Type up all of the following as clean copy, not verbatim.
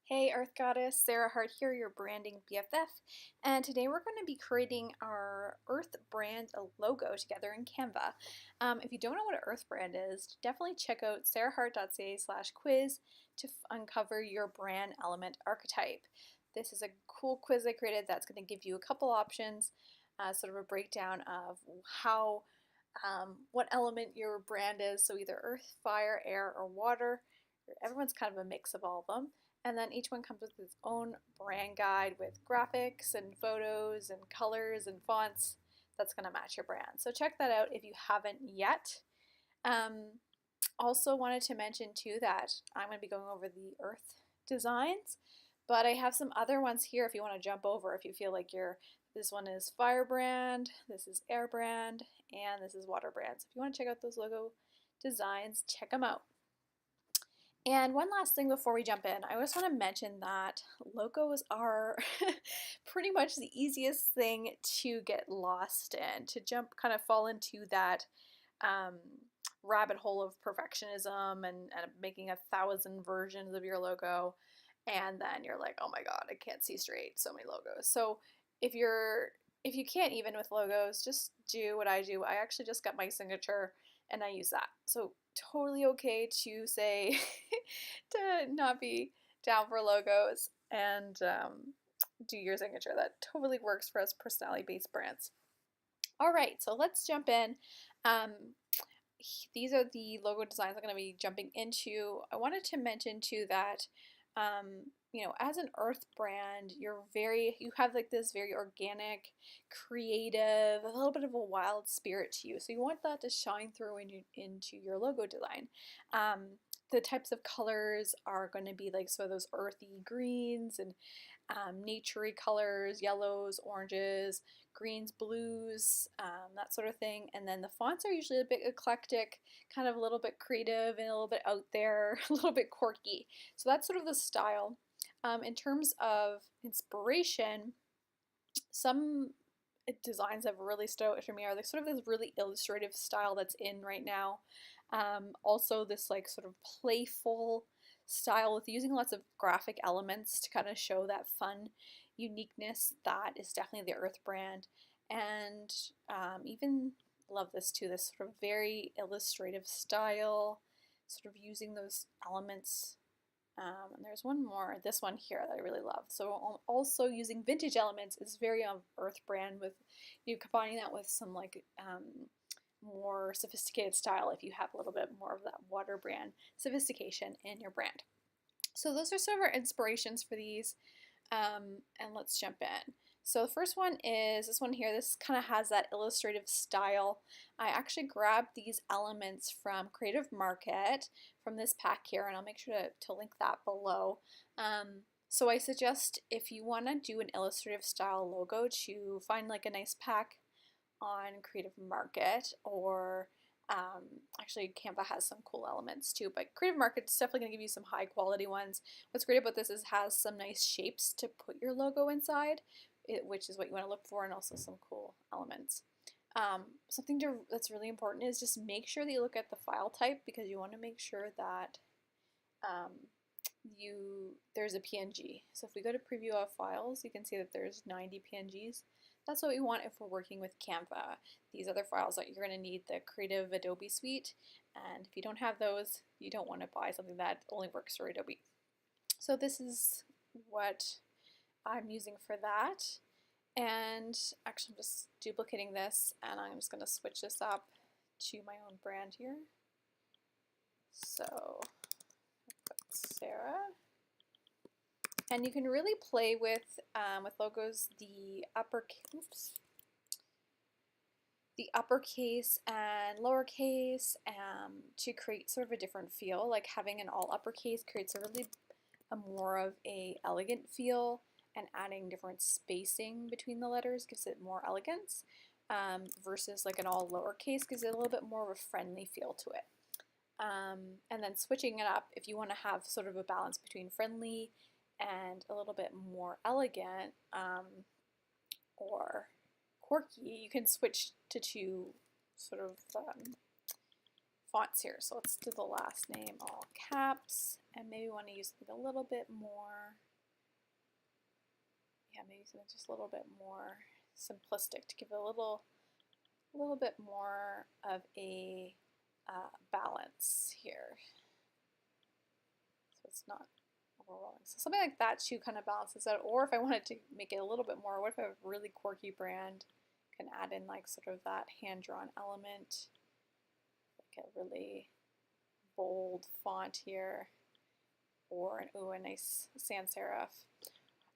Hey Earth Goddess, Sarah Hart here, your branding BFF, and today we're going to be creating our Earth brand logo together in Canva. If you don't know what an Earth brand is, definitely check out sarahhart.ca/quiz to uncover your brand element archetype. This is a cool quiz I created that's going to give you a couple options, sort of a breakdown of how, what element your brand is, so either earth, fire, air, or water. Everyone's kind of a mix of all of them. And then each one comes with its own brand guide with graphics and photos and colors and fonts that's going to match your brand. So check that out if you haven't yet. Um, Also wanted to mention too that I'm going to be going over the earth designs, but I have some other ones here if you want to jump over, if you feel like this one is fire brand, this is air brand, and this is water brand. So if you want to check out those logo designs, check them out. And one last thing before we jump in, I just want to mention that logos are pretty much the easiest thing to get lost in, to kind of fall into that um, rabbit hole of perfectionism and making 1,000 versions of your logo. And then you're like, oh my God, I can't see straight, so many logos. So if you can't even with logos, just do what I do. I actually just got my signature and I use that. So totally okay to say to not be down for logos and do your signature. That totally works for us personality-based brands. All right, so let's jump in. Um, these are the logo designs I'm going to be jumping into. I wanted to mention too that as an earth brand, you have like this very organic, creative, a little bit of a wild spirit to you. So you want that to shine through into your logo design. The types of colors are going to be like sort of those earthy greens and naturey colors, yellows, oranges, greens, blues, that sort of thing. And then the fonts are usually a bit eclectic, kind of a little bit creative and a little bit out there, a little bit quirky. So that's sort of the style. In terms of inspiration, some designs that have really stood out for me are like sort of this really illustrative style that's in right now. Also this like sort of playful style with using lots of graphic elements to kind of show that fun uniqueness that is definitely the Earth brand. And even love this too, this sort of very illustrative style, sort of using those elements. And there's one more, this one here that I really love. So also using vintage elements is very Earth brand, with you combining that with some like more sophisticated style if you have a little bit more of that water brand sophistication in your brand. So those are some of our inspirations for these, and let's jump in. So the first one is this one here. This kind of has that illustrative style. I actually grabbed these elements from Creative Market from this pack here, and I'll make sure to link that below. So I suggest if you want to do an illustrative style logo to find like a nice pack on Creative Market, or actually Canva has some cool elements too, but Creative Market's definitely going to give you some high quality ones. What's great about this is it has some nice shapes to put your logo inside, which is what you want to look for, and also some cool elements. Something that's really important is just make sure that you look at the file type, because you want to make sure that there's a PNG. So if we go to preview of files, you can see that there's 90 PNGs. That's what we want if we're working with Canva. These other files that you're going to need the Creative Adobe Suite, and if you don't have those, you don't want to buy something that only works for Adobe. So this is what I'm using for that. And actually I'm just duplicating this, and I'm just going to switch this up to my own brand here. So Sarah. And you can really play with logos the uppercase and lowercase to create sort of a different feel. Like having an all uppercase creates a more of a elegant feel, and adding different spacing between the letters gives it more elegance, versus like an all lowercase gives it a little bit more of a friendly feel to it. And then switching it up, if you want to have sort of a balance between friendly and a little bit more elegant or quirky, you can switch to two sort of fonts here. So let's do the last name all caps, and maybe we want to use something a little bit more, yeah, maybe something just a little bit more simplistic to give it a little bit more of a balance here. So it's not overwhelming. So something like that too kind of balances out. Or if I wanted to make it a little bit more, what if I have a really quirky brand, can add in like sort of that hand-drawn element, like a really bold font here, or a nice sans serif.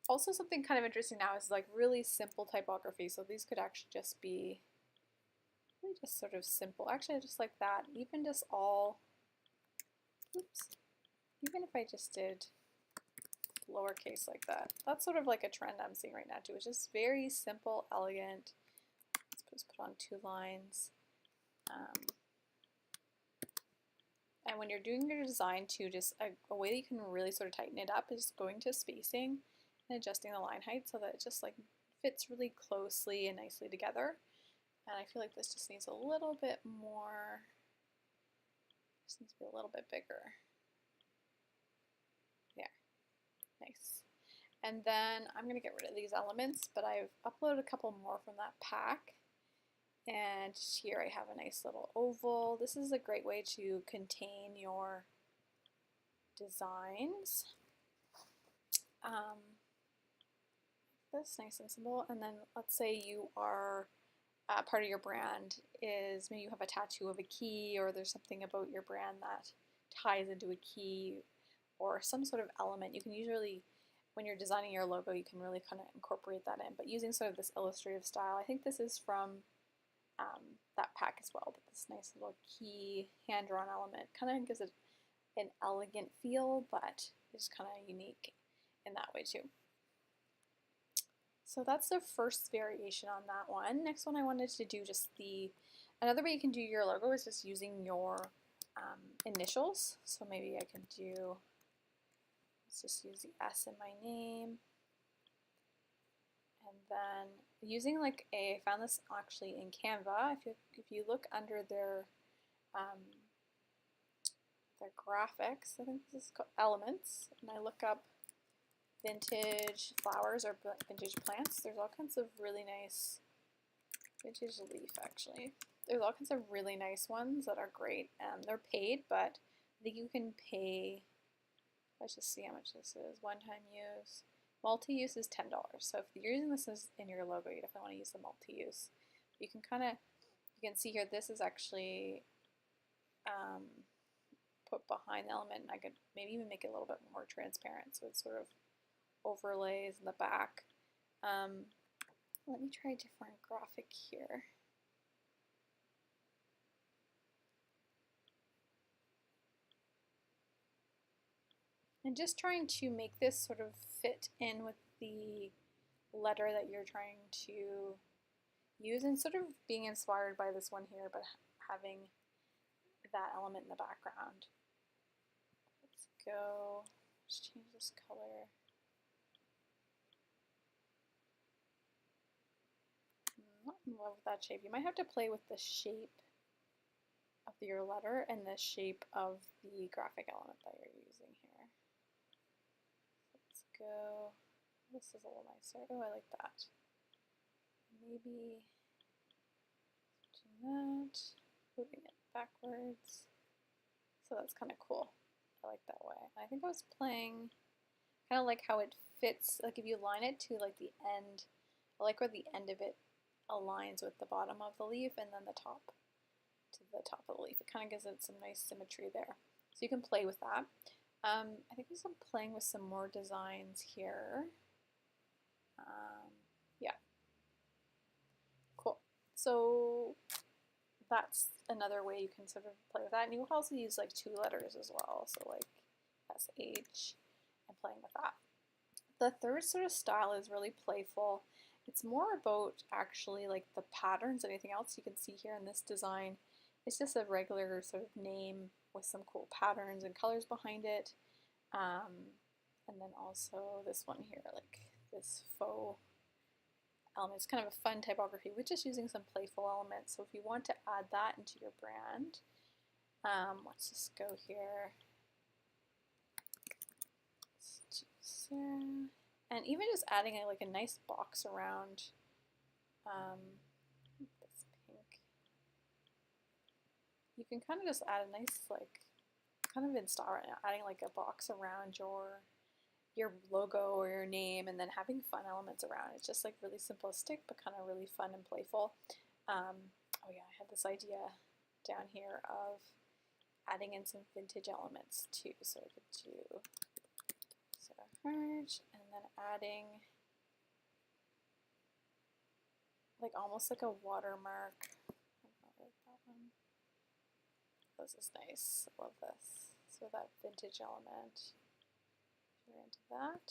Also something kind of interesting now is like really simple typography. So these could actually just be really just sort of simple. Actually, just like that. Even just all, oops, even if I just did lowercase like that. That's sort of like a trend I'm seeing right now too. It's just very simple, elegant. Let's just put on 2 lines. And when you're doing your design too, just a way that you can really sort of tighten it up is going to spacing and adjusting the line height so that it just like fits really closely and nicely together. And I feel like this just needs a little bit more, just needs to be a little bit bigger. Yeah, nice. And then I'm going to get rid of these elements, but I've uploaded a couple more from that pack. And here I have a nice little oval. This is a great way to contain your designs. This nice and simple. And then let's say you are part of your brand is maybe you have a tattoo of a key, or there's something about your brand that ties into a key or some sort of element. You can usually, when you're designing your logo, you can really kind of incorporate that in, but using sort of this illustrative style. I think this is from that pack as well, but this nice little key hand-drawn element kind of gives it an elegant feel, but it's kind of unique in that way too. So that's the first variation on that one. Next one I wanted to do just another way you can do your logo is just using your initials. So maybe I can do, let's just use the S in my name. And then using like I found this actually in Canva. If you look under their graphics, I think this is called elements, and I look up vintage flowers or vintage plants, there's all kinds of really nice, vintage leaf actually. There's all kinds of really nice ones that are great. They're paid, but I think you can pay, let's just see how much this is, one-time use. Multi-use is $10. So if you're using this in your logo, you definitely want to use the multi-use. You can you can see here, this is actually put behind the element, and I could maybe even make it a little bit more transparent so it sort of overlays in the back. Let me try a different graphic here. And just trying to make this sort of fit in with the letter that you're trying to use, and sort of being inspired by this one here, but having that element in the background. Let's go, let's change this color. I'm not in love with that shape. You might have to play with the shape of your letter and the shape of the graphic element that you're using here. Let's go, this is a little nicer. Oh, I like that. Maybe switching that, moving it backwards. So that's kind of cool. I like that way. I think I was playing, kind of like how it fits, like if you line it to like the end, I like where the end of it aligns with the bottom of the leaf and then the top to the top of the leaf. It kind of gives it some nice symmetry there. So you can play with that. I think I'm playing with some more designs here. Yeah. Cool. So that's another way you can sort of play with that. And you can also use like 2 letters as well. So like SH and playing with that. The third sort of style is really playful. It's more about actually like the patterns than anything else. You can see here in this design, it's just a regular sort of name with some cool patterns and colors behind it. And then also this one here, like this faux element. It's kind of a fun typography with just using some playful elements. So if you want to add that into your brand, Let's just go here. Sarah. And even just adding like a nice box around this pink. You can kind of just add a nice like kind of in style right now, adding like a box around your logo or your name, and then having fun elements around. It's just like really simplistic, but kind of really fun and playful. Oh yeah, I had this idea down here of adding in some vintage elements too. So I could do Sarah Hirsch, and then adding like almost like a watermark. This is nice. I love this. So that vintage element. If you're into that.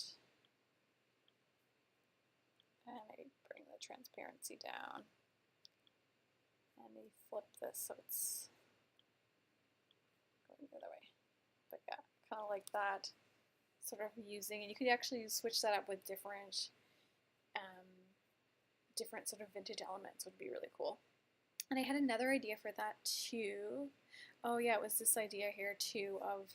And I bring the transparency down. And we flip this so it's going the other way. But yeah, kind of like that. Sort of using, and you could actually switch that up with different sort of vintage elements would be really cool. And I had another idea for that too. Oh yeah, it was this idea here too of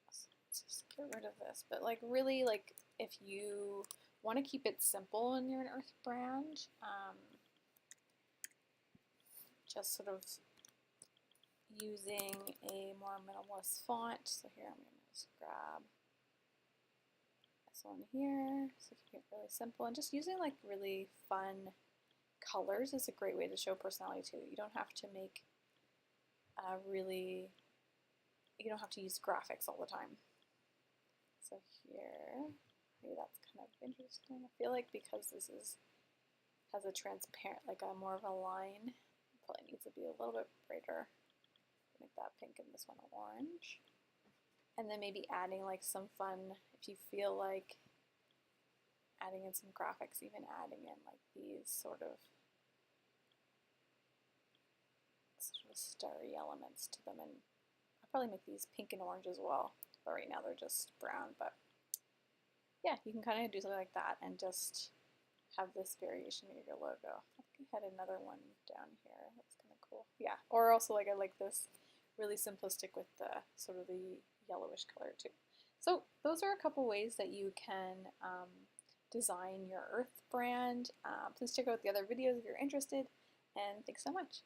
let's just get rid of this, but like really like if you want to keep it simple and you're an earth brand, just sort of using a more minimalist font. So here I'm going to just grab this one here, so keep it really simple, and just using like really fun colors is a great way to show personality too. You don't have to make you don't have to use graphics all the time. So here, maybe that's kind of interesting. I feel like because this has a transparent, like a more of a line, it probably needs to be a little bit brighter. Make that pink and this one orange. And then maybe adding like some fun, if you feel like adding in some graphics, even adding in like these sort of starry elements to them. And I'll probably make these pink and orange as well, but right now they're just brown. But yeah, you can kind of do something like that and just have this variation of your logo. I think I had another one down here. That's kind of cool. Yeah, or also like I like this really simplistic with the sort of the yellowish color too. So those are a couple ways that you can design your earth brand. Please check out the other videos if you're interested, and thanks so much.